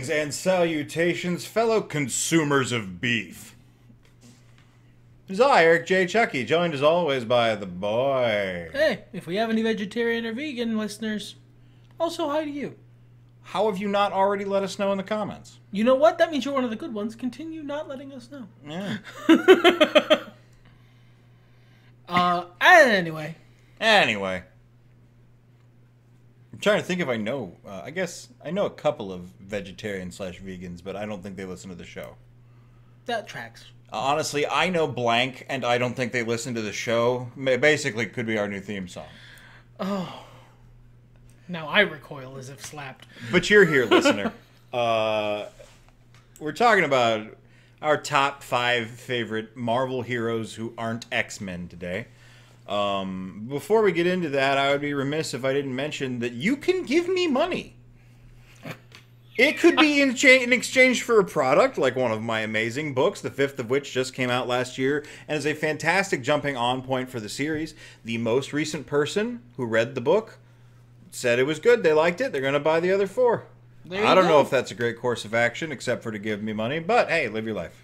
Greetings and salutations, fellow consumers of beef. It is I, Eric J. Chucky, joined as always by the boy. Hey, if we have any vegetarian or vegan listeners, also hi to you. How have you not already let us know in the comments? You know what? That means you're one of the good ones. Continue not letting us know. Yeah. Anyway. I'm trying to think if I know. I guess I know a couple of vegetarian/vegans, but I don't think they listen to the show. That tracks. Honestly, I know blank, and I don't think they listen to the show. Basically, could be our new theme song. Oh. Now I recoil as if slapped. But you're here, listener. We're talking about our top 5 favorite Marvel heroes who aren't X-Men today. Before we get into that, I would be remiss if I didn't mention that you can give me money. It could be in exchange for a product, like one of my amazing books, the 5th of which just came out last year, and is a fantastic jumping on point for the series. The most recent person who read the book said it was good, they liked it, they're going to buy the other 4. I don't know if that's a great course of action, except for to give me money, but hey, live your life.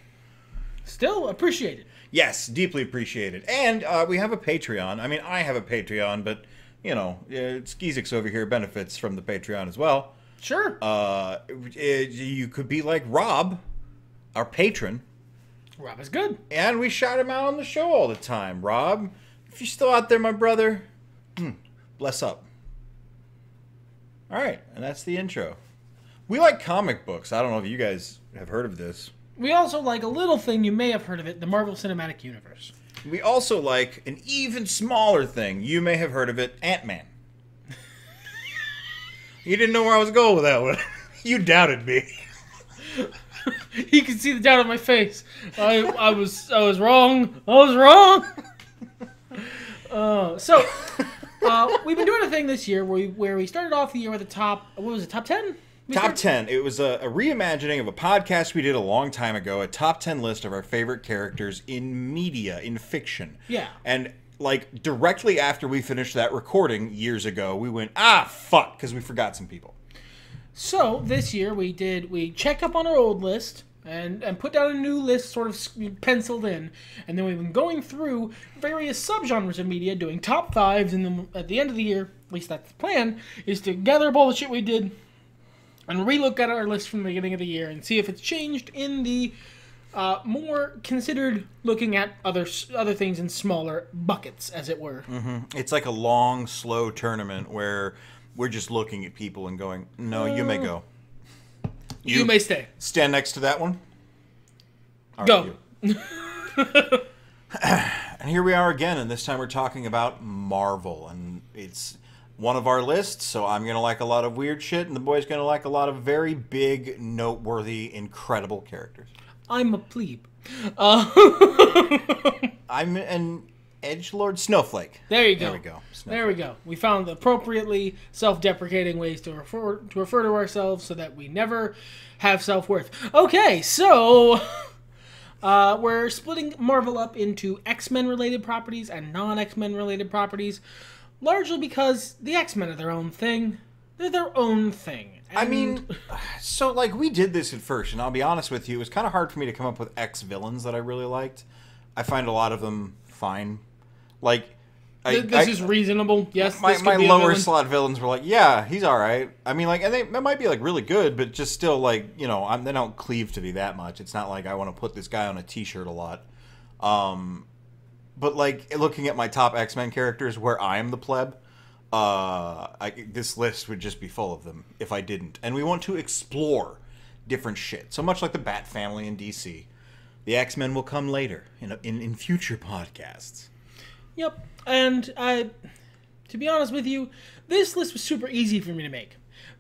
Still appreciate it. Yes, deeply appreciated. And we have a Patreon. I mean, I have a Patreon, but, you know, Skeezix over here benefits from the Patreon as well. Sure. You could be like Rob, our patron. Rob is good. And we shout him out on the show all the time. Rob, if you're still out there, my brother, bless up. All right, and that's the intro. We like comic books. I don't know if you guys have heard of this. We also like a little thing, you may have heard of it, the Marvel Cinematic Universe. We also like an even smaller thing. You may have heard of it, Ant-Man. You didn't know where I was going with that one. You doubted me. You can see the doubt on my face. I was wrong. I was wrong. We've been doing a thing this year where we started off the year with the top 10? Top 10. It was a reimagining of a podcast we did a long time ago, a top 10 list of our favorite characters in media, in fiction. Yeah. And like directly after we finished that recording years ago, we went, fuck, because we forgot some people. So this year we checked up on our old list and put down a new list sort of penciled in. And then we've been going through various subgenres of media, doing top 5s, and then at the end of the year, at least that's the plan, is to gather up all the shit we did and relook at our list from the beginning of the year and see if it's changed in the more considered looking at other things in smaller buckets, as it were. Mm-hmm. It's like a long, slow tournament where we're just looking at people and going, no, you may go. You may stay. Stand next to that one. All go. Right, and here we are again, and this time we're talking about Marvel, and it's one of our lists, so I'm going to like a lot of weird shit, and the boy's going to like a lot of very big, noteworthy, incredible characters. I'm a plebe. I'm an edgelord snowflake. There you go. There we go. Snowflake. There we go. We found appropriately self-deprecating ways to refer to ourselves so that we never have self-worth. Okay, so we're splitting Marvel up into X-Men related properties and non-X-Men related properties, largely because the X-Men are their own thing. They're their own thing. And I mean, so like we did this at first, and I'll be honest with you, it was kind of hard for me to come up with X-villains that I really liked. I find a lot of them fine. Like, this is reasonable. Yes, my lower villain. slot villains were like, yeah, he's all right. I mean, like, and they might be like really good, but just still like, you know, they don't cleave to me that much. It's not like I want to put this guy on a T-shirt a lot. But like looking at my top X-Men characters, where I am the pleb, this list would just be full of them if I didn't. And we want to explore different shit. So much like the Bat family in DC, the X-Men will come later in future podcasts. Yep, and to be honest with you, this list was super easy for me to make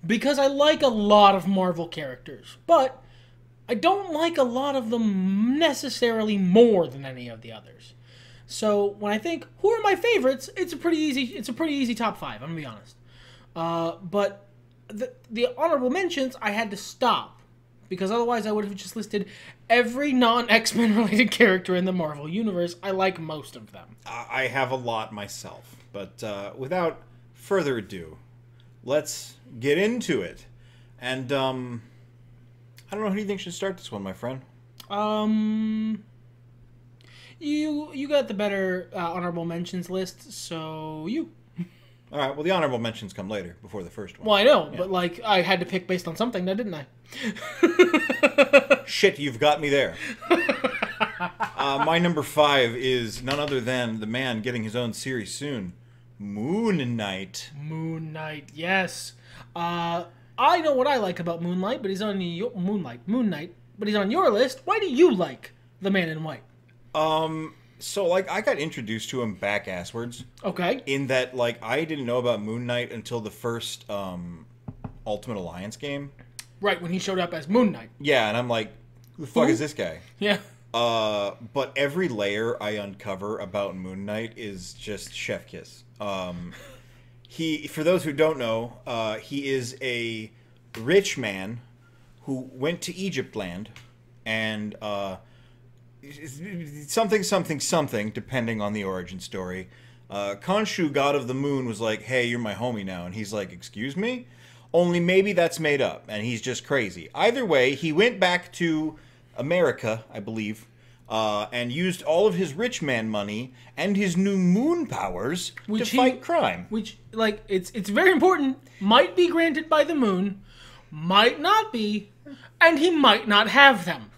because I like a lot of Marvel characters, but I don't like a lot of them necessarily more than any of the others. So when I think who are my favorites, it's a pretty easy top 5. I'm gonna be honest. But the honorable mentions I had to stop because otherwise I would have just listed every non-X-Men related character in the Marvel Universe. I like most of them. I have a lot myself, but without further ado, let's get into it. And don't know. Who do you think should start this one, my friend? You got the better honorable mentions list, so you. All right. Well, the honorable mentions come later, before the first one. Well, I know, but like I had to pick based on something, now didn't I? Shit, you've got me there. My number 5 is none other than the man getting his own series soon, Moon Knight. Moon Knight, yes. I know what I like about Moonlight, but he's on Moon Knight, but he's on your list. Why do you like the Man in White? So, like, I got introduced to him back asswards. Okay. In that, like, I didn't know about Moon Knight until the first Ultimate Alliance game. Right, when he showed up as Moon Knight. Yeah, and I'm like, who the fuck is this guy? Yeah. But every layer I uncover about Moon Knight is just chef kiss. He, for those who don't know, he is a rich man who went to Egypt land and something, depending on the origin story. Khonshu, god of the moon, was like, hey, you're my homie now. And he's like, excuse me? Only maybe that's made up, and he's just crazy. Either way, he went back to America, I believe, and used all of his rich man money and his new moon powers to fight crime. Which, like, it's very important. Might be granted by the moon, might not be, and he might not have them.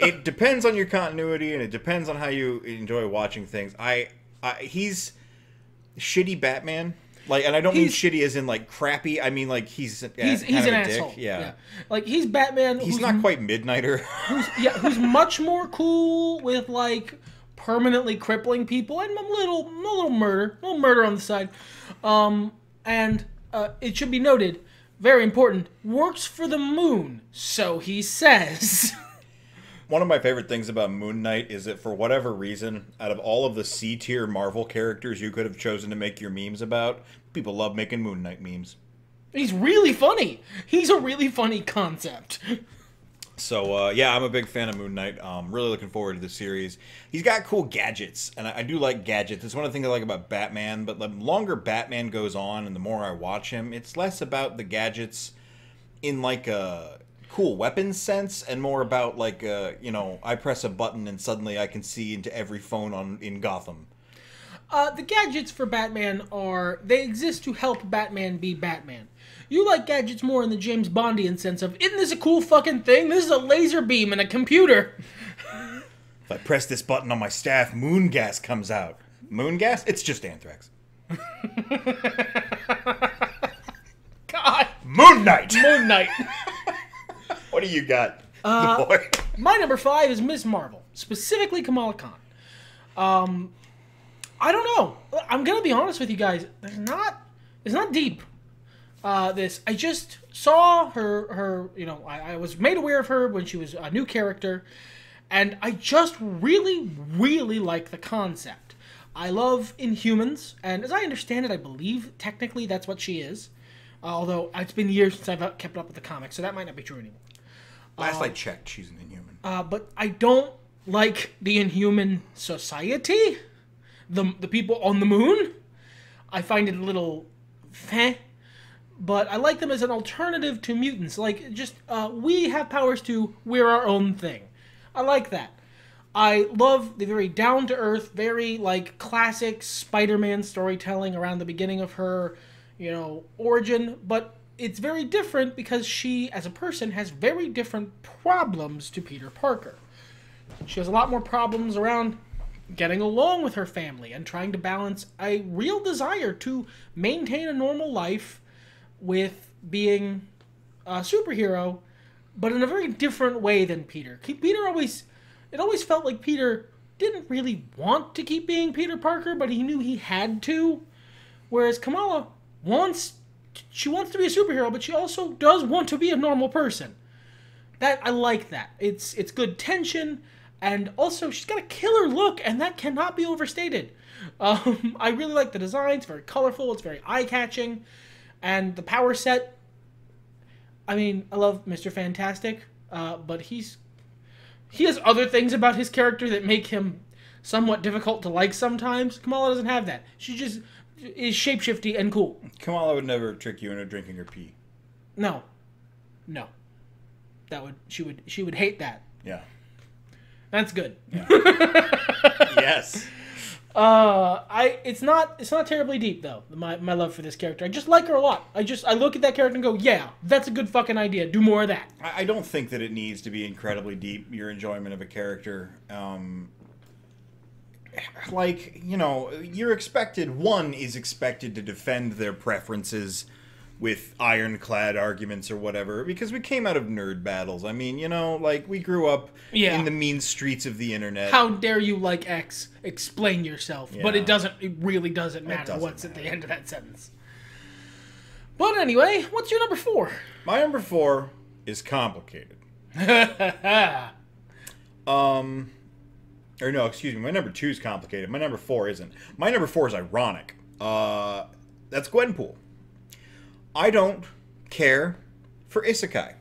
It depends on your continuity, and it depends on how you enjoy watching things. He's shitty Batman. Like, and I don't mean shitty as in like crappy. I mean like he's an asshole. Dick. Yeah. Like he's Batman. He's not quite Midnighter. Who's much more cool with like permanently crippling people and a little murder on the side. And it should be noted, very important, works for the moon, so he says. One of my favorite things about Moon Knight is that for whatever reason, out of all of the C-tier Marvel characters you could have chosen to make your memes about, people love making Moon Knight memes. He's really funny. He's a really funny concept. So, yeah, I'm a big fan of Moon Knight. Really looking forward to the series. He's got cool gadgets, and I do like gadgets. It's one of the things I like about Batman, but the longer Batman goes on and the more I watch him, it's less about the gadgets in, like, a cool weapons sense and more about, like, you know, I press a button and suddenly I can see into every phone in Gotham. The gadgets for Batman they exist to help Batman be Batman. You like gadgets more in the James Bondian sense of, isn't this a cool fucking thing? This is a laser beam and a computer. If I press this button on my staff, moon gas comes out. Moon gas? It's just anthrax. God. Moon Knight! Moon Knight. What do you got, the boy? My number 5 is Ms. Marvel, specifically Kamala Khan. I don't know. I'm gonna be honest with you guys. It's not deep. I just saw her. You know, I was made aware of her when she was a new character, and I just really, really like the concept. I love Inhumans, and as I understand it, I believe technically that's what she is. Although it's been years since I've kept up with the comics, so that might not be true anymore. Last I checked, she's an Inhuman. But I don't like the Inhuman society. The people on the moon. I find it a little feh. But I like them as an alternative to mutants. Like, just, we have powers too. We're our own thing. I like that. I love the very down-to-earth, very, like, classic Spider-Man storytelling around the beginning of her, you know, origin. But it's very different because she, as a person, has very different problems to Peter Parker. She has a lot more problems around getting along with her family and trying to balance a real desire to maintain a normal life with being a superhero, but in a very different way than Peter. It always felt like Peter didn't really want to keep being Peter Parker, but he knew he had to. Whereas Kamala wants to be a superhero, but she also does want to be a normal person. I like that. It's good tension. And also, she's got a killer look, and that cannot be overstated. I really like the design. It's very colorful. It's very eye-catching. And the power set, I mean, I love Mr. Fantastic, but he has other things about his character that make him somewhat difficult to like sometimes. Kamala doesn't have that. She just is shapeshifty and cool. Kamala would never trick you into drinking her pee. No. No. She would hate that. Yeah. That's good. Yeah. Yes. It's not terribly deep though. My love for this character. I just like her a lot. I look at that character and go, yeah, that's a good fucking idea. Do more of that. I don't think that it needs to be incredibly deep, your enjoyment of a character. Like, you know, one is expected to defend their preferences with ironclad arguments or whatever, because we came out of nerd battles. I mean, you know, like, we grew up in the mean streets of the internet. How dare you like X? Explain yourself. Yeah. But it really doesn't matter what's at the end of that sentence. But anyway, what's your number 4? My number 4 is complicated. Or no, excuse me, my number 2 is complicated. My number 4 isn't. My number 4 is ironic. That's Gwenpool. I don't care for isekai.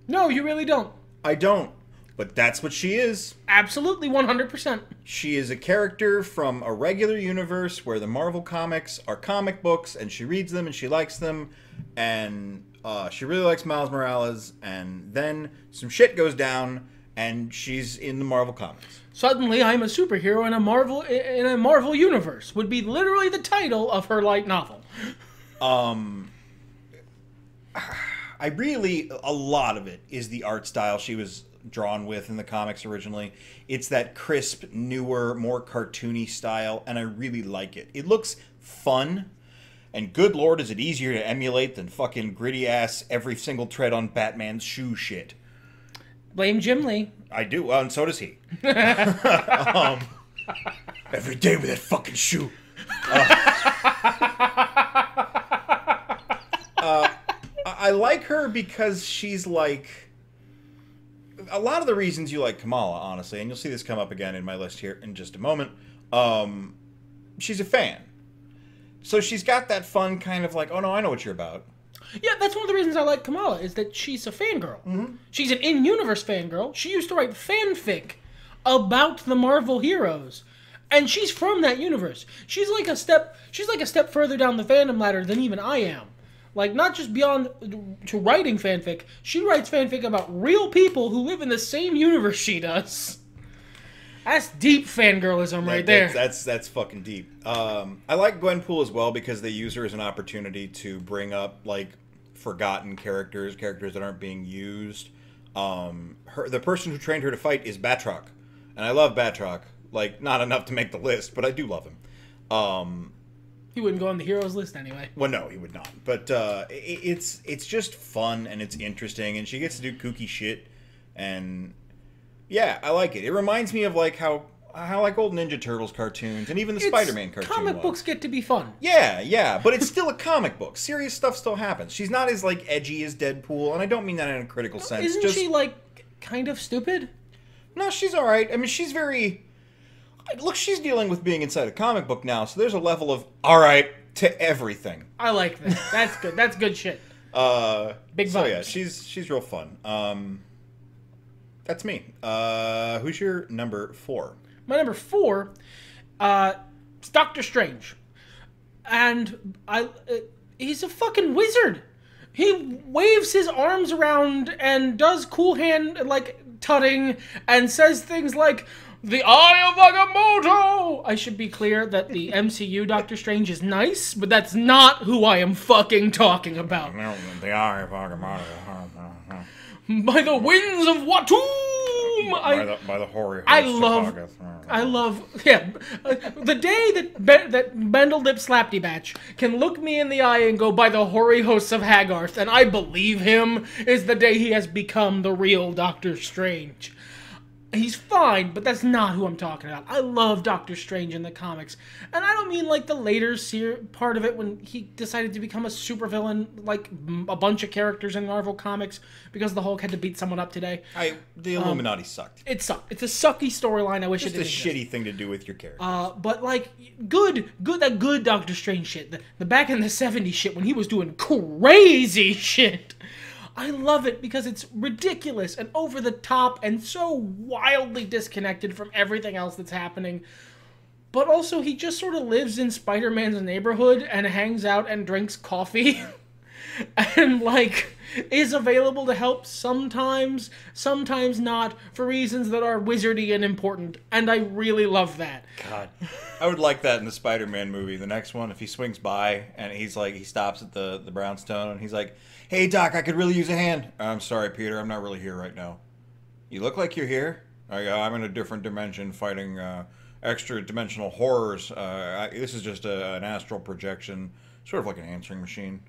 No, you really don't. I don't. But that's what she is. Absolutely, 100%. She is a character from a regular universe where the Marvel comics are comic books, and she reads them and she likes them, and she really likes Miles Morales, and then some shit goes down, and she's in the Marvel comics. Suddenly, I'm a superhero in a Marvel universe would be literally the title of her light novel. A lot of it is the art style she was drawn with in the comics originally. It's that crisp, newer, more cartoony style, and I really like it. It looks fun, and good lord is it easier to emulate than fucking gritty-ass, every single tread on Batman's shoe shit. Blame Jim Lee. I do, well, and so does he. Every day with that fucking shoe. I like her because she's like... A lot of the reasons you like Kamala, honestly, and you'll see this come up again in my list here in just a moment, she's a fan. So she's got that fun kind of like, oh no, I know what you're about. Yeah, that's one of the reasons I like Kamala, is that she's a fangirl. Mm-hmm. She's an in-universe fangirl. She used to write fanfic about the Marvel heroes. And she's from that universe. She's like a step further down the fandom ladder than even I am. Like, not just beyond to writing fanfic, she writes fanfic about real people who live in the same universe she does. That's deep fangirlism right there. That's fucking deep. I like Gwenpool as well because they use her as an opportunity to bring up, like, forgotten characters that aren't being used. The person who trained her to fight is Batroc. And I love Batroc. Like, not enough to make the list, but I do love him. He wouldn't go on the heroes list anyway. Well, no, he would not. But it's just fun and it's interesting, and she gets to do kooky shit, and yeah, I like it. It reminds me of like how like old Ninja Turtles cartoons and even the Spider-Man cartoon. Comic books get to be fun. Yeah, but it's still a comic book. Serious stuff still happens. She's not as like edgy as Deadpool, and I don't mean that in a critical sense. Isn't she like kind of stupid? No, she's all right. I mean, she's very. Look, she's dealing with being inside a comic book now, so there's a level of all-right to everything. I like that. That's good. That's good shit. Big vibes. So yeah, she's real fun. That's me. Who's your number 4? My number 4 is Doctor Strange. And he's a fucking wizard. He waves his arms around and does cool hand, like, tutting and says things like... The Eye of Agamotto! I should be clear that the MCU Doctor Strange is nice, but that's not who I am fucking talking about. No, the Eye of Agamotto. By the winds of Watum! By the hoary I love, the day that Bendeldip Slapty Batch can look me in the eye and go, by the hoary hosts of Haggarth, and I believe him, is the day he has become the real Doctor Strange. He's fine, but that's not who I'm talking about. I love Doctor Strange in the comics. And I don't mean like the later part of it when he decided to become a supervillain like a bunch of characters in Marvel Comics because the Hulk had to beat someone up today. The Illuminati sucked. It sucked. It's a sucky storyline. I wish it didn't exist. Just a shitty thing to do with your characters. But like, good Doctor Strange shit. The back in the 70s shit when he was doing crazy shit. I love it because it's ridiculous and over the top and so wildly disconnected from everything else that's happening. But also, he just sort of lives in Spider-Man's neighborhood and hangs out and drinks coffee. And, like, is available to help sometimes not, for reasons that are wizardy and important, and I really love that. God, I would like that in the Spider-Man movie. The next one, if he swings by and he stops at the brownstone and he's like, "Hey Doc, I could really use a hand." "I'm sorry, Peter, I'm not really here right now." "You look like you're here." "I'm in a different dimension fighting extra-dimensional horrors. This is just an astral projection, sort of like an answering machine."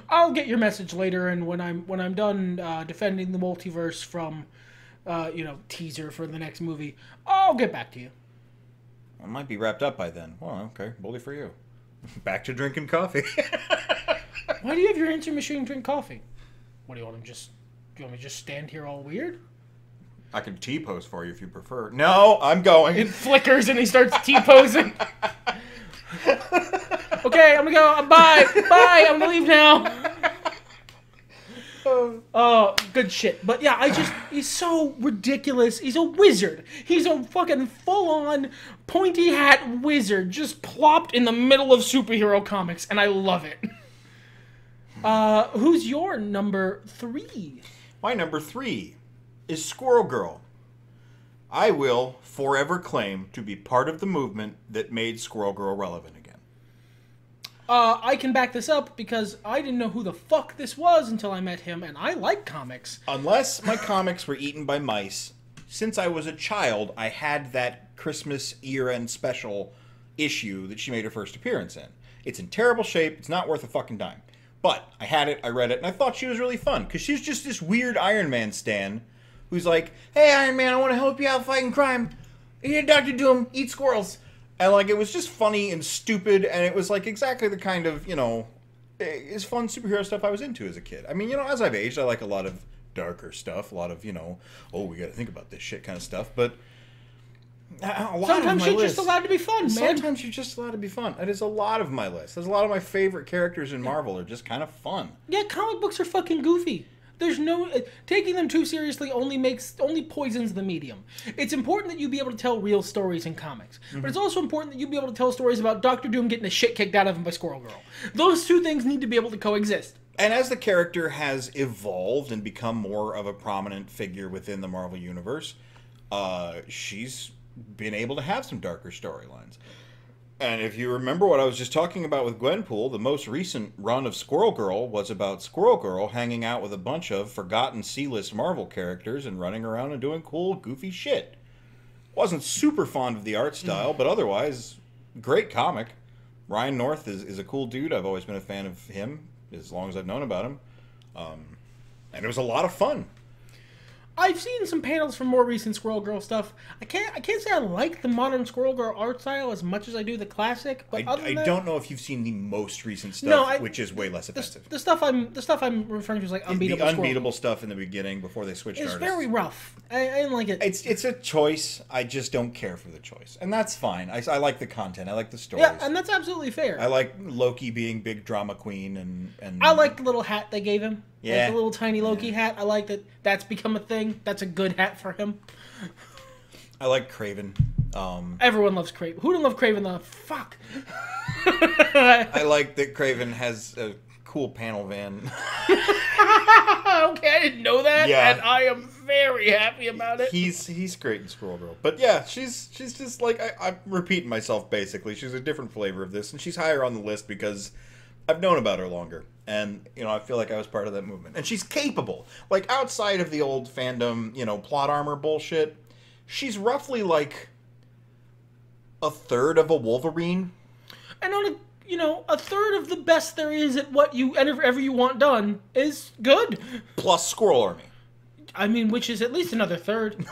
I'll get your message later, and when I'm done defending the multiverse from, teaser for the next movie, I'll get back to you. I might be wrapped up by then. Well, okay, bully for you. Back to drinking coffee. Why do you have your answering machine drink coffee? What do you want me to just stand here all weird? I can T-pose for you if you prefer. No, I'm going. It flickers and he starts T-posing. Okay, I'm gonna go. Bye. I'm gonna leave now. Oh, good shit. But yeah, he's so ridiculous. He's a wizard. He's a fucking full-on pointy hat wizard just plopped in the middle of superhero comics, and I love it. Who's your number 3? My number 3 is Squirrel Girl. I will forever claim to be part of the movement that made Squirrel Girl relevant again. I can back this up because I didn't know who the fuck this was until I met him, and I like comics. Unless my comics were eaten by mice, since I was a child, I had that Christmas year-end special issue that she made her first appearance in. It's in terrible shape. It's not worth a fucking dime. But I had it, I read it, and I thought she was really fun because she's just this weird Iron Man stan who's like, "Hey, Iron Man, I want to help you out fighting crime. Here, Dr. Doom, eat squirrels." And, it was just funny and stupid, and it was, exactly the kind of, is fun superhero stuff I was into as a kid. I mean, as I've aged, I like a lot of darker stuff, a lot of, oh, we got to think about this shit kind of stuff, but sometimes you're just allowed to be fun, man. Sometimes you're just allowed to be fun. It is a lot of my list. There's a lot of my favorite characters in Marvel are just kind of fun. Yeah, comic books are fucking goofy. There's no taking them too seriously only poisons the medium. It's important that you be able to tell real stories in comics, but it's also important that you be able to tell stories about Dr. Doom getting the shit kicked out of him by Squirrel Girl. Those two things need to be able to coexist. And as the character has evolved and become more of a prominent figure within the Marvel Universe, she's been able to have some darker storylines. And if you remember what I was just talking about with Gwenpool, the most recent run of Squirrel Girl was about Squirrel Girl hanging out with a bunch of forgotten C-list Marvel characters and running around and doing cool, goofy shit. Wasn't super fond of the art style, but otherwise, great comic. Ryan North is a cool dude. I've always been a fan of him as long as I've known about him. And it was a lot of fun. I've seen some panels from more recent Squirrel Girl stuff. I can't say I like the modern Squirrel Girl art style as much as I do the classic. But I don't know if you've seen the most recent stuff, which is way less offensive. The stuff I'm referring to is like Unbeatable. The Unbeatable stuff in the beginning before they switched artists. It's very rough. I didn't like it. It's a choice. I just don't care for the choice, and that's fine. I like the content. I like the stories. Yeah, and that's absolutely fair. I like Loki being big drama queen, and I like the little hat they gave him. Yeah, like the little tiny Loki hat. I like that. That's become a thing. That's a good hat for him. I like Kraven. Everyone loves Kraven. Who doesn't love Kraven? The fuck. I like that Kraven has a cool panel van. Okay, I didn't know that, and I am very happy about it. He's great in Squirrel Girl, but yeah, she's just like I'm repeating myself basically. She's a different flavor of this, and she's higher on the list because I've known about her longer. And, I feel like I was part of that movement. And she's capable. Like, outside of the old fandom, plot armor bullshit, she's roughly, like, a third of a Wolverine. And on a third of the best there is at whatever you want done is good. Plus Squirrel Army. I mean, which is at least another third.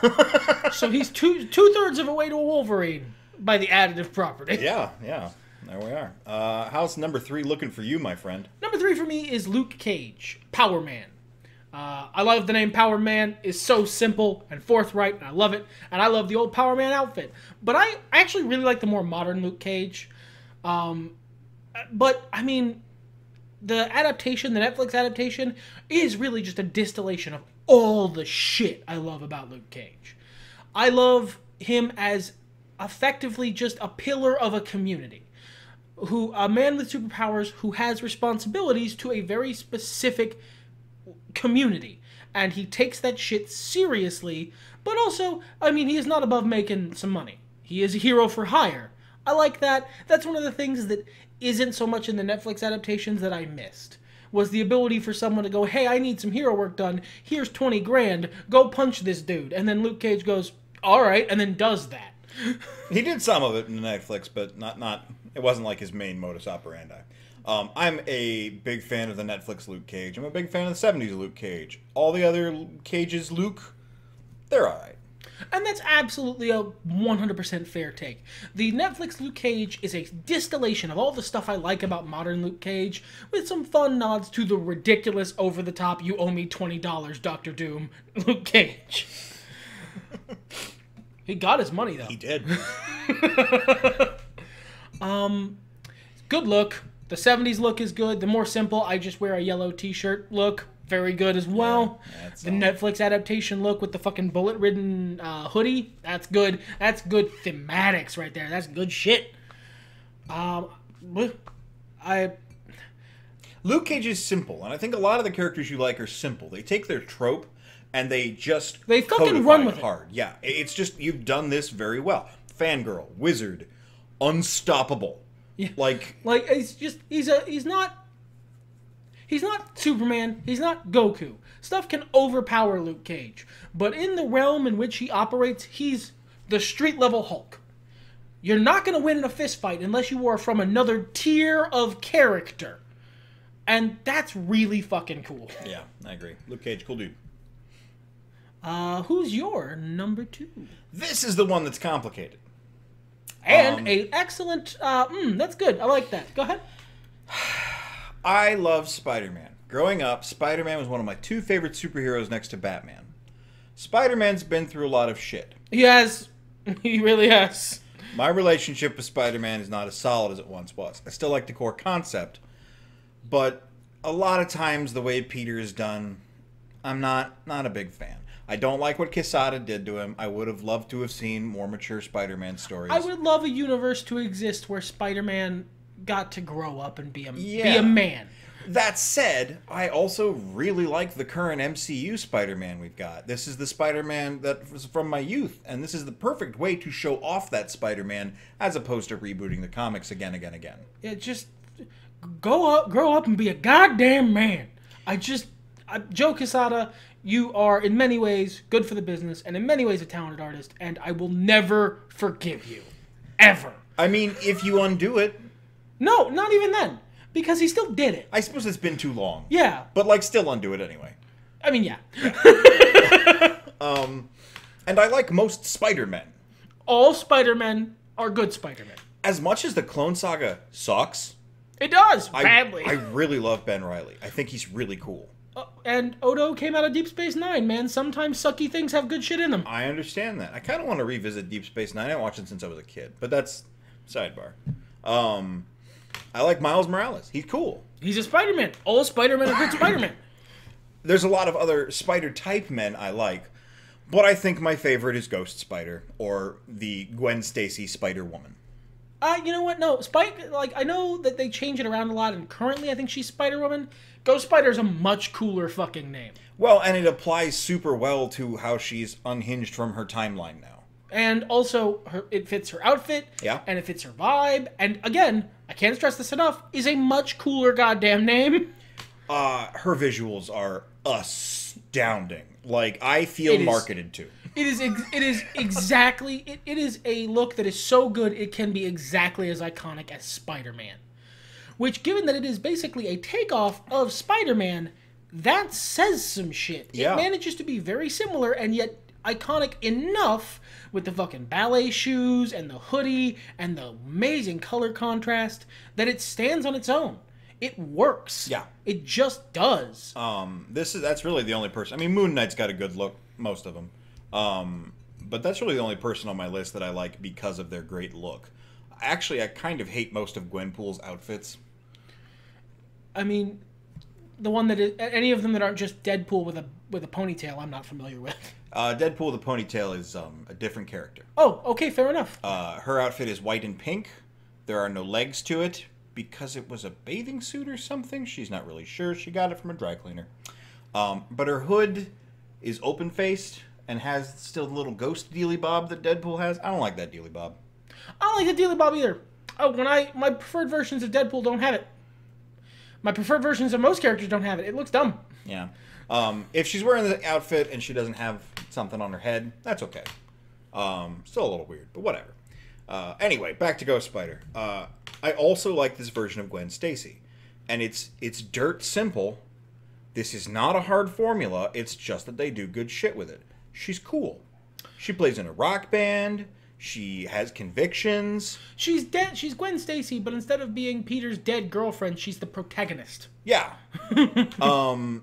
So he's two-thirds of a way to a Wolverine by the additive property. Yeah. There we are. How's number 3 looking for you, my friend? Number 3 for me is Luke Cage, Power Man. I love the name Power Man. It's so simple and forthright, and I love it. And I love the old Power Man outfit. But I actually really like the more modern Luke Cage. But, I mean, the Netflix adaptation, is really just a distillation of all the shit I love about Luke Cage. I love him as effectively just a pillar of a community. A man with superpowers who has responsibilities to a very specific community. And he takes that shit seriously, but also, I mean, he is not above making some money. He is a hero for hire. I like that. That's one of the things that isn't so much in the Netflix adaptations that I missed. Was the ability for someone to go, hey, I need some hero work done. Here's 20 grand. Go punch this dude. And then Luke Cage goes, all right, and then does that. He did some of it in Netflix, but not. It wasn't like his main modus operandi. I'm a big fan of the Netflix Luke Cage. I'm a big fan of the 70s Luke Cage. All the other Cages, Luke, they're alright. And that's absolutely a 100% fair take. The Netflix Luke Cage is a distillation of all the stuff I like about modern Luke Cage, with some fun nods to the ridiculous, over-the-top, you owe me $20, Dr. Doom, Luke Cage. He got his money, though. He did. Good look. The 70s look is good. The more simple, I just wear a yellow t-shirt look, very good as well. Yeah, the Netflix adaptation look with the fucking bullet-ridden hoodie, that's good. That's good thematics right there. That's good shit. Luke Cage is simple, and I think a lot of the characters you like are simple. They take their trope and they fucking run with it hard. Yeah, it's just, you've done this very well. Fangirl, wizard, unstoppable. Yeah. Like he's not Superman, he's not Goku. Stuff can overpower Luke Cage, but in the realm in which he operates, he's the street level Hulk. You're not going to win in a fist fight unless you are from another tier of character. And that's really fucking cool. Yeah, I agree. Luke Cage, cool dude. Who's your number 2? This is the one that's complicated. And a excellent, that's good. I like that. Go ahead. I love Spider-Man. Growing up, Spider-Man was one of my 2 favorite superheroes next to Batman. Spider-Man's been through a lot of shit. He has. He really has. My relationship with Spider-Man is not as solid as it once was. I still like the core concept, but a lot of times the way Peter is done, I'm not a big fan. I don't like what Quesada did to him. I would have loved to have seen more mature Spider-Man stories. I would love a universe to exist where Spider-Man got to grow up and be a man. That said, I also really like the current MCU Spider-Man we've got. This is the Spider-Man that was from my youth, and this is the perfect way to show off that Spider-Man as opposed to rebooting the comics again. Yeah, just grow up and be a goddamn man. Joe Quesada, you are in many ways good for the business and in many ways a talented artist, and I will never forgive you. Ever. I mean, if you undo it. No, not even then. Because he still did it. I suppose it's been too long. Yeah. But, still undo it anyway. I mean, yeah. And I like most Spider-Men. All Spider-Men are good Spider-Men. As much as the Clone Saga sucks. It does, badly. I really love Ben Reilly. I think he's really cool. And Odo came out of Deep Space Nine, man. Sometimes sucky things have good shit in them. I understand that. I kind of want to revisit Deep Space Nine. I haven't watched it since I was a kid. But that's sidebar. I like Miles Morales. He's cool. He's a Spider-Man. All Spider-Men are good Spider-Man. There's a lot of other Spider-type men I like. But I think my favorite is Ghost Spider. Or the Gwen Stacy Spider-Woman. You know what? No. I know that they change it around a lot. And currently I think she's Spider-Woman. Ghost Spider is a much cooler fucking name. Well, and it applies super well to how she's unhinged from her timeline now. And also, it fits her outfit. Yeah. And it fits her vibe. And again, I can't stress this enough, is a much cooler goddamn name. Her visuals are astounding. I feel marketed to. It is exactly, it is a look that is so good it can be exactly as iconic as Spider-Man. Which, given that it is basically a takeoff of Spider-Man, that says some shit. Yeah. It manages to be very similar and yet iconic enough with the fucking ballet shoes and the hoodie and the amazing color contrast that it stands on its own. It works. Yeah. It just does. That's really the only person. I mean, Moon Knight's got a good look, most of them. But that's really the only person on my list that I like because of their great look. Actually, I kind of hate most of Gwenpool's outfits. I mean, the one that is, any of them that aren't just Deadpool with a ponytail, I'm not familiar with. Deadpool with a ponytail is a different character. Oh, okay, fair enough. Her outfit is white and pink. There are no legs to it because it was a bathing suit or something. She's not really sure. She got it from a dry cleaner. But her hood is open-faced and has still the little ghost dealy bob that Deadpool has. I don't like that dealy bob. I don't like the dealy bob either. Oh, my preferred versions of Deadpool don't have it. My preferred versions of most characters don't have it. It looks dumb. Yeah. If she's wearing the outfit and she doesn't have something on her head, that's okay. Still a little weird, but whatever. Anyway, back to Ghost Spider. I also like this version of Gwen Stacy. And it's dirt simple. This is not a hard formula. It's just that they do good shit with it. She's cool. She plays in a rock band. She has convictions. She's dead. She's Gwen Stacy, but instead of being Peter's dead girlfriend, she's the protagonist. Yeah. And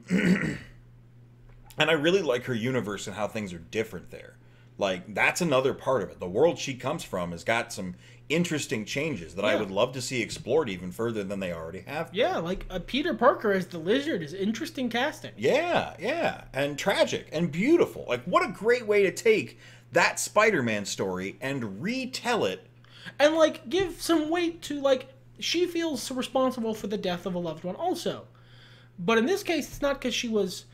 I really like her universe and how things are different there. Like, that's another part of it. The world she comes from has got some interesting changes that I would love to see explored even further than they already have. Yeah, like Peter Parker as the Lizard is interesting casting. Yeah, yeah. And tragic and beautiful. Like, what a great way to take that Spider-Man story and retell it. And, like, give some weight to, like, she feels responsible for the death of a loved one also. But in this case, it's not because she was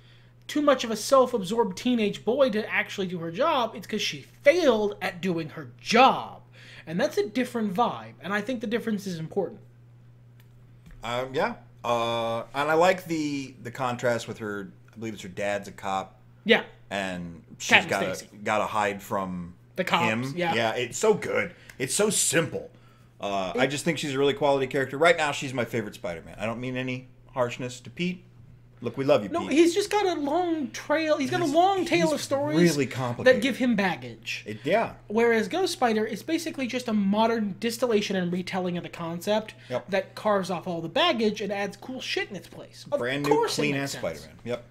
too much of a self-absorbed teenage boy to actually do her job. It's because she failed at doing her job. And that's a different vibe. And I think the difference is important. Yeah. And I like the contrast with her. I believe it's her dad's a cop. Yeah. And she's got to hide from the cops. Him. Yeah. Yeah, it's so good. It's so simple. I just think she's a really quality character. Right now, she's my favorite Spider-Man. I don't mean any harshness to Pete. Look, we love you, Pete. No, he's just got a long trail. He's got a long tail of stories really complicated that give him baggage. Yeah. Whereas Ghost Spider is basically just a modern distillation and retelling of the concept that carves off all the baggage and adds cool shit in its place. Brand new, clean-ass Spider-Man. Yep.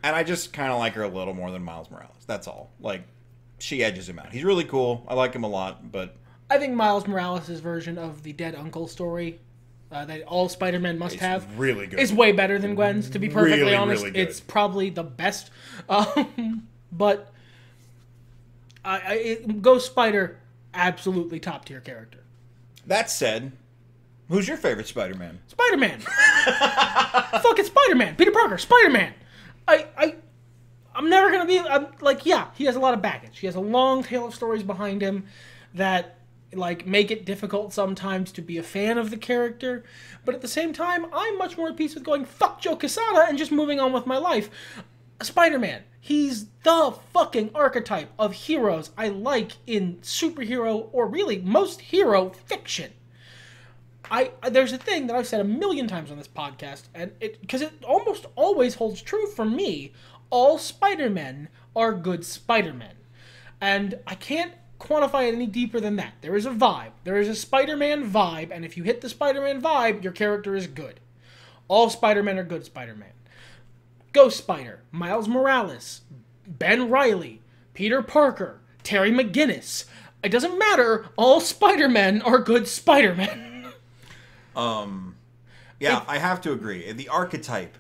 And I just kind of like her a little more than Miles Morales. That's all. Like, she edges him out. He's really cool. I like him a lot, but I think Miles Morales' version of the dead uncle story that all Spider-Men must have really good. Is way better than Gwen's, to be perfectly honest. Really it's probably the best. But Ghost Spider, absolutely top-tier character. That said, who's your favorite Spider-Man? Spider-Man. Fucking Spider-Man. Peter Parker, Spider-Man. I'm never going to be... yeah, he has a lot of baggage. He has a long tail of stories behind him that like make it difficult sometimes to be a fan of the character, but at the same time I'm much more at peace with going fuck Joe Quesada and just moving on with my life. Spider-Man, he's the fucking archetype of heroes I like in superhero or really most hero fiction. There's a thing that I've said a million times on this podcast, and because it almost always holds true for me. All Spider-Men are good Spider-Men, and I can't quantify it any deeper than that. There is a vibe. There is a Spider-Man vibe, and if you hit the Spider-Man vibe, your character is good. All Spider-Men are good Spider-Man. Ghost Spider, Miles Morales, Ben Reilly, Peter Parker, Terry McGinnis. It doesn't matter. All Spider-Men are good Spider-Men. Yeah, I have to agree. The archetype,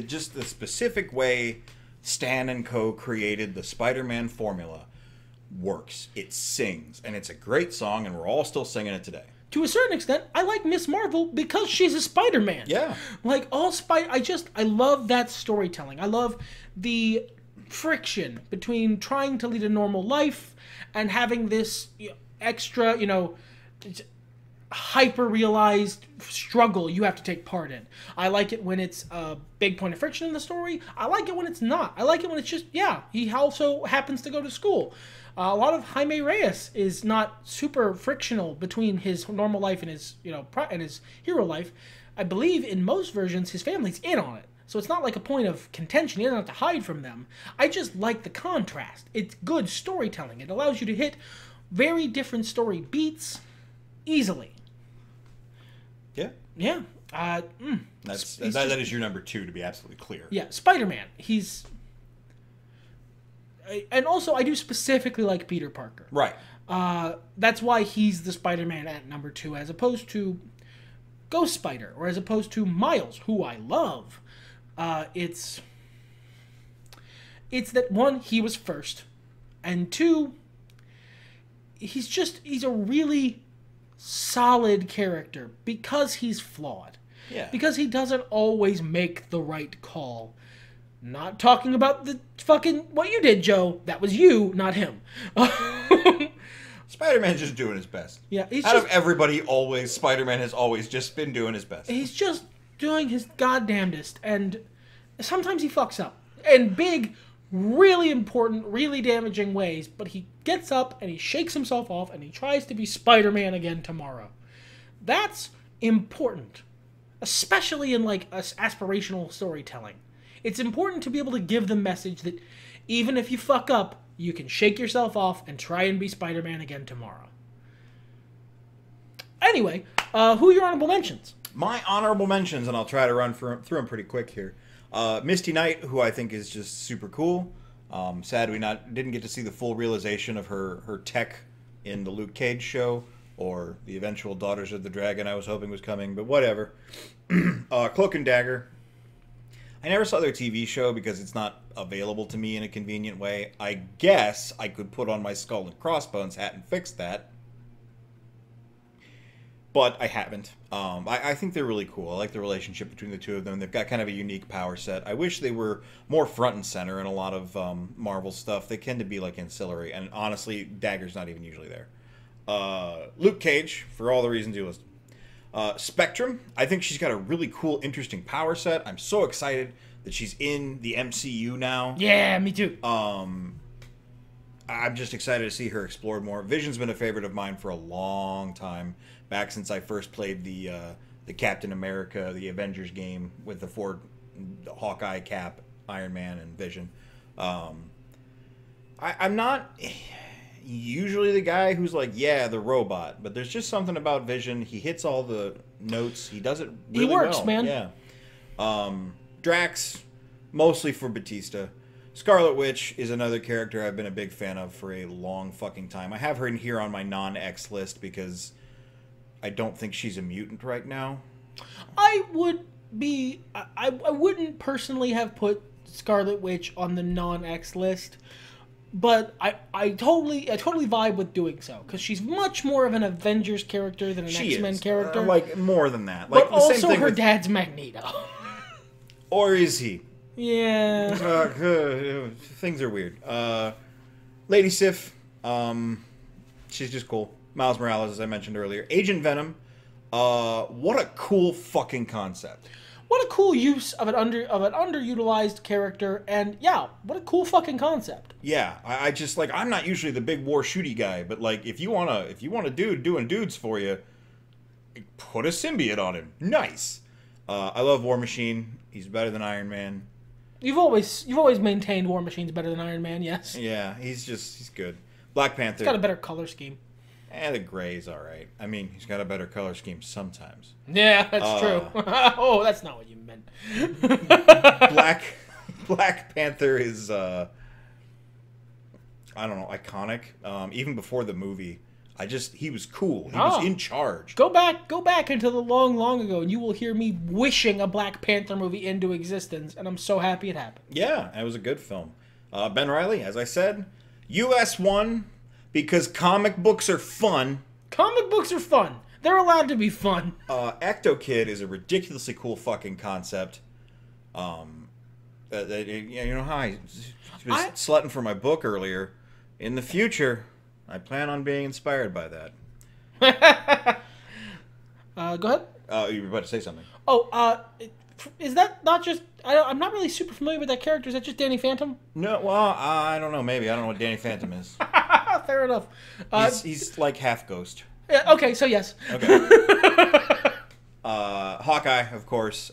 just the specific way Stan and Co. created the Spider-Man formula works. It sings, and it's a great song, and we're all still singing it today. To a certain extent, I like Miss Marvel because she's a Spider-Man. Yeah. Like, I love that storytelling. I love the friction between trying to lead a normal life and having this extra, hyper-realized struggle you have to take part in. I like it when it's a big point of friction in the story. I like it when it's not. I like it when it's just, he also happens to go to school. A lot of Jaime Reyes is not super frictional between his normal life and his, and his hero life. I believe in most versions his family's in on it. So it's not like a point of contention. He doesn't have to hide from them. I just like the contrast. It's good storytelling. It allows you to hit very different story beats easily. Yeah. Yeah. That is your number 2, to be absolutely clear. Yeah, Spider-Man. And also, I do specifically like Peter Parker. Right. That's why he's the Spider-Man at number 2, as opposed to Ghost Spider, or as opposed to Miles, who I love. It's that, 1, he was first, and 2, he's a really solid character because he's flawed. Yeah. Because he doesn't always make the right call. Not talking about the fucking what you did, Joe. That was you, not him. Spider-Man's just doing his best. Yeah, Out of everybody, always, Spider-Man has always just been doing his best. He's just doing his goddamnedest, and sometimes he fucks up. In big, really important, really damaging ways, but he gets up and he shakes himself off and he tries to be Spider-Man again tomorrow. That's important. Especially in, like, aspirational storytelling. It's important to be able to give the message that even if you fuck up, you can shake yourself off and try and be Spider-Man again tomorrow. Anyway, who are your honorable mentions? My honorable mentions, and I'll try to run through them pretty quick here. Misty Knight, who I think is just super cool. Sad we didn't get to see the full realization of her tech in the Luke Cage show, or the eventual Daughters of the Dragon I was hoping was coming, but whatever. Cloak and Dagger. I never saw their TV show because it's not available to me in a convenient way. I guess I could put on my Skull and Crossbones hat and fix that. But I haven't. I think they're really cool. I like the relationship between the two of them. They've got kind of a unique power set. I wish they were more front and center in a lot of Marvel stuff. They tend to be like ancillary. And honestly, Dagger's not even usually there. Luke Cage, for all the reasons you listed. Spectrum, I think she's got a really cool, interesting power set. I'm so excited that she's in the MCU now. Yeah, me too. I'm just excited to see her explored more. Vision's been a favorite of mine for a long time, back since I first played the Captain America, the Avengers game with the Hawkeye, Cap, Iron Man, and Vision. I'm not usually the guy who's like, yeah, the robot, but there's just something about Vision. He hits all the notes. He does it really well. He works, man. Yeah. Drax, mostly for Batista. Scarlet Witch is another character I've been a big fan of for a long fucking time. I have her in here on my non-X list because I don't think she's a mutant right now. I wouldn't personally have put Scarlet Witch on the non-X list. But I totally vibe with doing so, because she's much more of an Avengers character than an X-Men character. Like, more than that. Like, but also her dad's Magneto. Or is he? Yeah. Things are weird. Lady Sif, she's just cool. Miles Morales, as I mentioned earlier. Agent Venom, what a cool fucking concept. What a cool use of an underutilized character, and yeah, what a cool fucking concept. Yeah, I just like, I'm not usually the big war shooty guy, but like if you want a dude doing dudes for you, put a symbiote on him. Nice. I love War Machine. He's better than Iron Man. You've always maintained War Machine's better than Iron Man, yes. Yeah, he's good. Black Panther. He's got a better color scheme. The gray's all right. I mean, he's got a better color scheme sometimes. Yeah, that's true. Oh, that's not what you meant. Black Panther is, I don't know, iconic. Even before the movie, he was cool. He was in charge. Go back into the long ago, and you will hear me wishing a Black Panther movie into existence, and I'm so happy it happened. Yeah, it was a good film. Ben Reilly, as I said, US won. Because comic books are fun. Comic books are fun. They're allowed to be fun. Ecto Kid is a ridiculously cool fucking concept. You know how I was slutting for my book earlier. In the future, I plan on being inspired by that. Go ahead. You were about to say something. Is that not just... I'm not really super familiar with that character. Is that just Danny Phantom? No, well, I don't know. Maybe. I don't know what Danny Phantom is. Fair enough. He's like half ghost. Yeah, okay, so yes. Okay. Hawkeye, of course.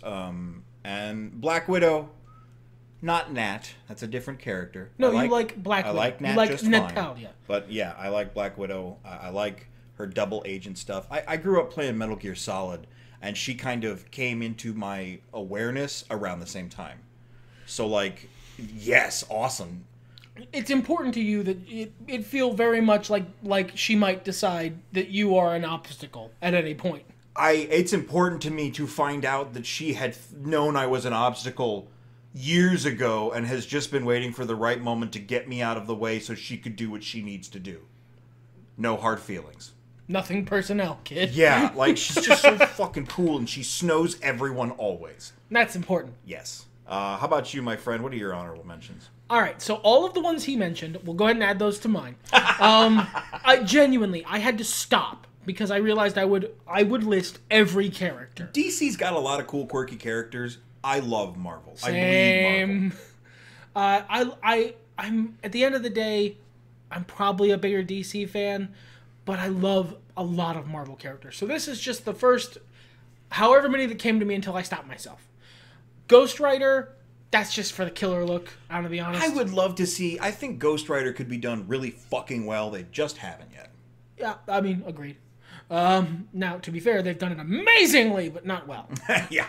And Black Widow. Not Nat. That's a different character. No, you like Black Widow. I like Nat just Natalia. Fine. But yeah, I like Black Widow. I like her double agent stuff. I grew up playing Metal Gear Solid. And she kind of came into my awareness around the same time. So, like, yes, awesome. It's important to you that it feel very much like she might decide that you are an obstacle at any point. It's important to me to find out that she had known I was an obstacle years ago and has just been waiting for the right moment to get me out of the way so she could do what she needs to do. No hard feelings. Nothing personnel, kid. Yeah, like, she's just so fucking cool, and she snows everyone always. That's important. Yes. How about you, my friend? What are your honorable mentions? All right, so all of the ones he mentioned, we'll go ahead and add those to mine. I had to stop because I realized I would list every character. DC's got a lot of cool, quirky characters. I love Marvel. Same. I bleed Marvel. I'm at the end of the day, I'm probably a bigger DC fan, but I love a lot of Marvel characters. So this is just the first, however many that came to me until I stopped myself. Ghost Rider. That's just for the killer look, I'm gonna be honest. I would love to see... I think Ghost Rider could be done really fucking well. They just haven't yet. Yeah, I mean, agreed. Now, to be fair, they've done it amazingly, but not well. Yeah.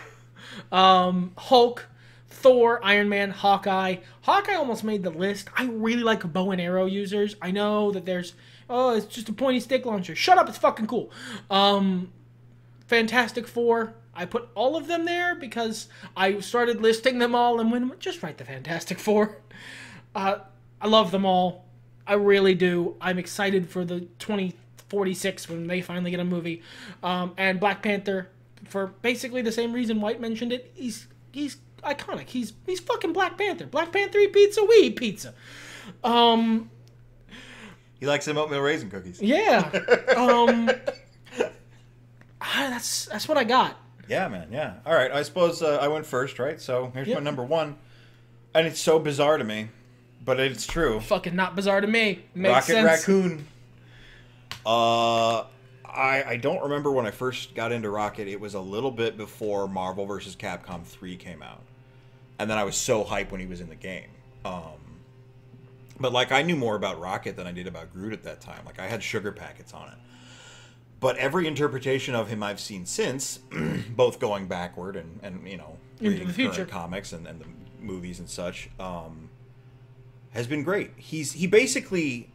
Hulk, Thor, Iron Man, Hawkeye. Hawkeye almost made the list. I really like bow and arrow users. I know that there's... Oh, it's just a pointy stick launcher. Shut up, it's fucking cool. Fantastic Four. I put all of them there because I started listing them all and went, just write the Fantastic Four. I love them all. I really do. I'm excited for the 2046 when they finally get a movie. And Black Panther, for basically the same reason White mentioned it. He's iconic. He's fucking Black Panther. Black Panther eat pizza, we eat pizza. He likes them oatmeal raisin cookies. Yeah. That's what I got. Yeah, man, yeah. All right, I suppose I went first, right? So here's my number one. And it's so bizarre to me, but it's true. Fucking not bizarre to me. Makes Rocket sense. Raccoon. I don't remember when I first got into Rocket. It was a little bit before Marvel vs. Capcom 3 came out. And then I was so hyped when he was in the game. But, like, I knew more about Rocket than I did about Groot at that time. Like, I had sugar packets on it. But every interpretation of him I've seen since, both going backward and you know, reading the current comics and the movies and such, has been great. He basically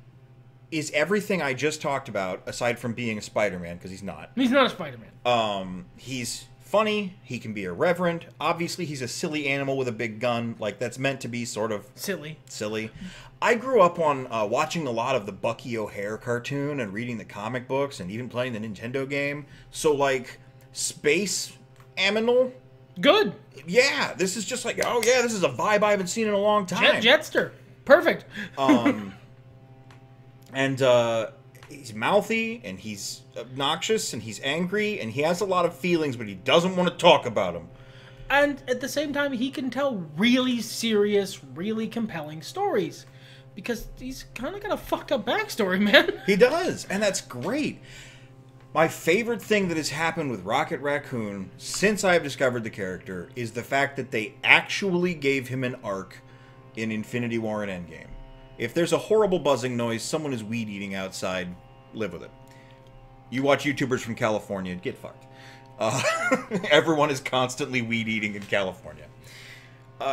is everything I just talked about, aside from being a Spider-Man, because he's not. He's not a Spider-Man. He's funny. He can be irreverent. Obviously, he's a silly animal with a big gun. Like, that's meant to be sort of... Silly. I grew up on watching a lot of the Bucky O'Hare cartoon and reading the comic books and even playing the Nintendo game. So, like, space aminal. Good. Yeah, this is just like, oh yeah, this is a vibe I haven't seen in a long time. Jetster. Perfect. And he's mouthy, and he's obnoxious, and he's angry, and he has a lot of feelings, but he doesn't want to talk about them. And at the same time, he can tell really serious, really compelling stories. Because he's kind of got a fucked up backstory, man. He does, and that's great. My favorite thing that has happened with Rocket Raccoon since I've discovered the character is the fact that they actually gave him an arc in Infinity War and Endgame. If there's a horrible buzzing noise, someone is weed eating outside, live with it. You watch YouTubers from California, get fucked. Everyone is constantly weed eating in California.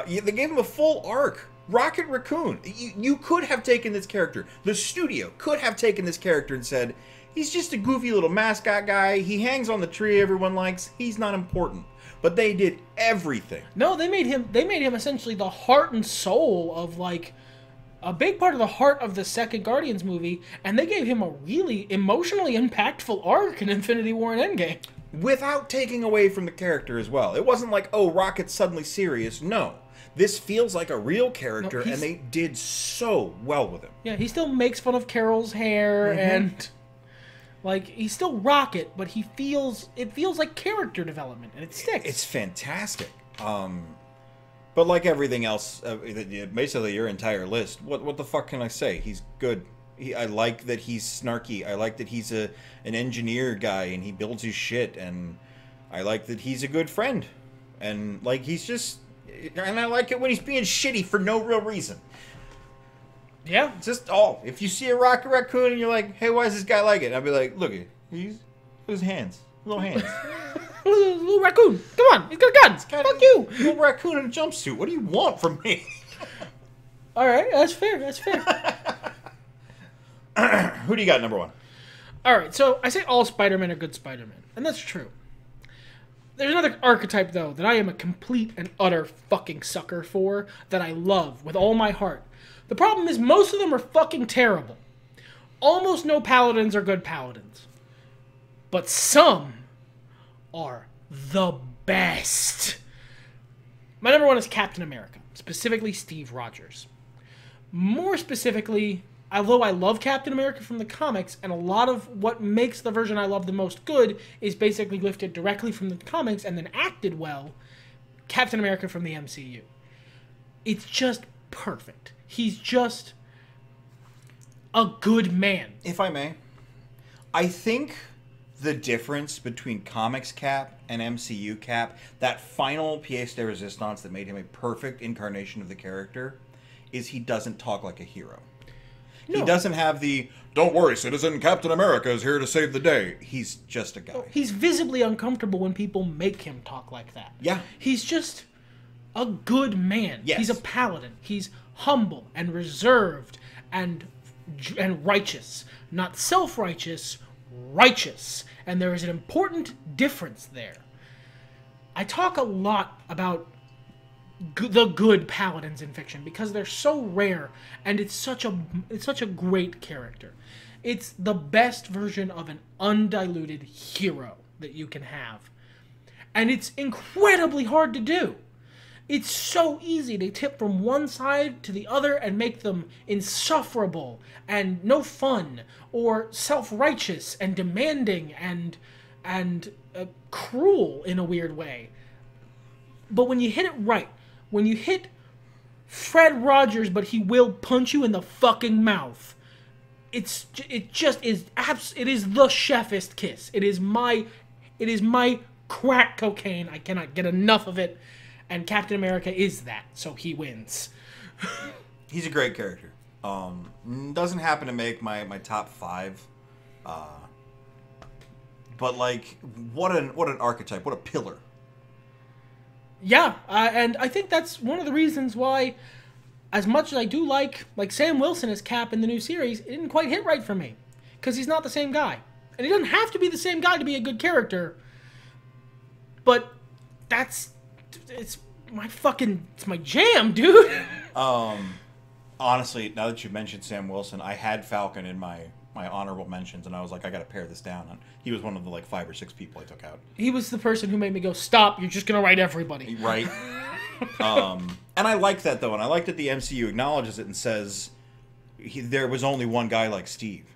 They gave him a full arc. Rocket Raccoon. You could have taken this character. The studio could have taken this character and said, he's just a goofy little mascot guy. He hangs on the tree everyone likes. He's not important. But they did everything. No, they made him essentially the heart and soul of, like, a big part of the heart of the second Guardians movie, and they gave him a really emotionally impactful arc in Infinity War and Endgame. Without taking away from the character as well. It wasn't like, oh, Rocket's suddenly serious. No. This feels like a real character, and they did so well with him. Yeah, he still makes fun of Carol's hair, and, like, he's still Rocket, but it feels like character development, and it sticks. It's fantastic. But like everything else, basically your entire list, what the fuck can I say? He's good. I like that he's snarky. I like that he's an engineer guy, and he builds his shit, and I like that he's a good friend. And, like, he's just... And I like it when he's being shitty for no real reason. Yeah. Just all. If you see a Rocket Raccoon and you're like, hey, why does this guy like it? I'll be like, look at his hands. Little hands. Little raccoon. Come on. He's got a gun. Fuck you. Little raccoon in a jumpsuit. What do you want from me? All right. That's fair. That's fair. Who do you got number one? All right. So I say all Spider-Men are good Spider-Men. And that's true. There's another archetype, though, that I am a complete and utter fucking sucker for, that I love with all my heart. The problem is most of them are fucking terrible. Almost no paladins are good paladins. But some are the best. My number one is Captain America, specifically Steve Rogers. More specifically, although I love Captain America from the comics, and a lot of what makes the version I love the most good is basically lifted directly from the comics and then acted well, Captain America from the MCU. It's just perfect. He's just a good man. If I may, I think the difference between comics Cap and MCU Cap, that final pièce de résistance that made him a perfect incarnation of the character, is he doesn't talk like a hero. No. He doesn't have the, don't worry, citizen, Captain America is here to save the day. He's just a guy. He's visibly uncomfortable when people make him talk like that. Yeah. He's just a good man. Yes. He's a paladin. He's humble and reserved and righteous. Not self-righteous, righteous. And there is an important difference there. I talk a lot about the good paladins in fiction because they're so rare, and it's such a great character. It's the best version of an undiluted hero that you can have, and it's incredibly hard to do. It's so easy to tip from one side to the other and make them insufferable and no fun, or self-righteous and demanding and cruel in a weird way. But when you hit it right, when you hit Fred Rogers, but he will punch you in the fucking mouth, it is the chefist kiss. It is my crack cocaine. I cannot get enough of it, and Captain America is that, so he wins. He's a great character. Doesn't happen to make my top 5, but like, what an archetype, what a pillar. Yeah, and I think that's one of the reasons why, as much as I do like Sam Wilson as Cap in the new series, it didn't quite hit right for me. Because he's not the same guy. And he doesn't have to be the same guy to be a good character. But it's my jam, dude. Honestly, now that you mentioned Sam Wilson, I had Falcon in my honorable mentions, and I was like, I gotta pare this down. And he was one of the like 5 or 6 people I took out. He was the person who made me go, stop, you're just gonna write everybody. Right. And I like that, though, and I like that the MCU acknowledges it and says there was only one guy like Steve.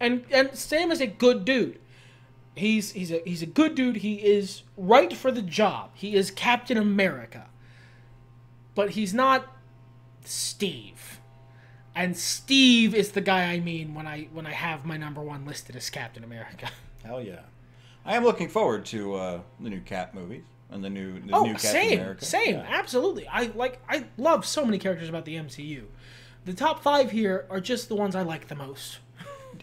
And Sam is a good dude. He's a good dude. He is right for the job. He is Captain America. But he's not Steve. And Steve is the guy I mean when I have my number 1 listed as Captain America. Hell yeah. I am looking forward to the new Cap movies and the new Captain America. Same, yeah. Absolutely. I love so many characters about the MCU. The top 5 here are just the ones I like the most.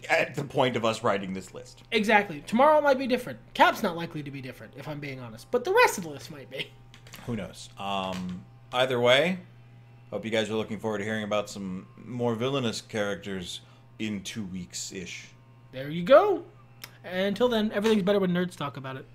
At the point of us writing this list. Exactly. Tomorrow it might be different. Cap's not likely to be different, if I'm being honest. But the rest of the list might be. Who knows? Either way, hope you guys are looking forward to hearing about some more villainous characters in 2 weeks-ish. There you go. And until then, everything's better when nerds talk about it.